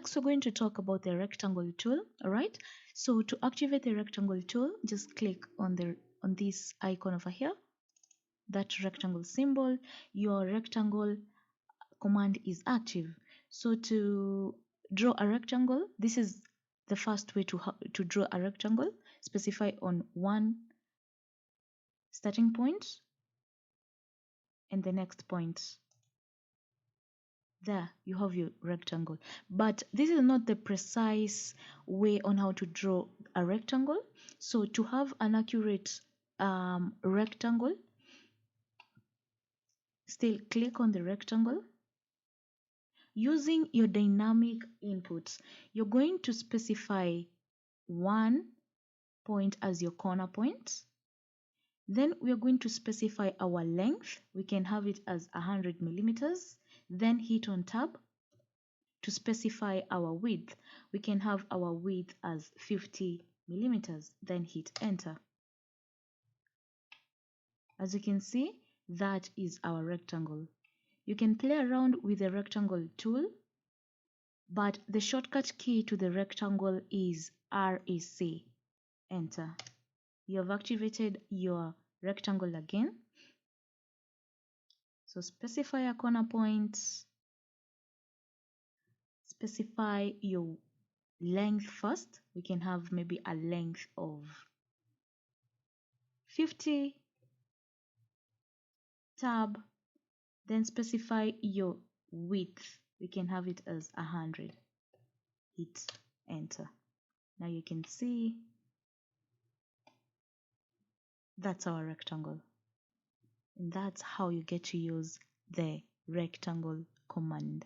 Next, we're going to talk about the rectangle tool. All right. So to activate the rectangle tool, just click on this icon over here, that rectangle symbol. Your rectangle command is active. So to draw a rectangle, this is the first way to draw a rectangle. Specify on one starting point and the next point. There you have your rectangle, but this is not the precise way on how to draw a rectangle. So to have an accurate rectangle, still click on the rectangle. Using your dynamic inputs, you're going to specify one point as your corner point. Then we are going to specify our length. We can have it as 100 millimeters. Then hit on tab. To specify our width, we can have our width as 50 millimeters. Then hit enter. As you can see, that is our rectangle. You can play around with the rectangle tool, but the shortcut key to the rectangle is REC. Enter. You have activated your rectangle again. So specify a corner point, specify your length first. We can have maybe a length of 50, tab, then specify your width. We can have it as 100. Hit enter. Now you can see that's our rectangle. And that's how you get to use the rectangle command.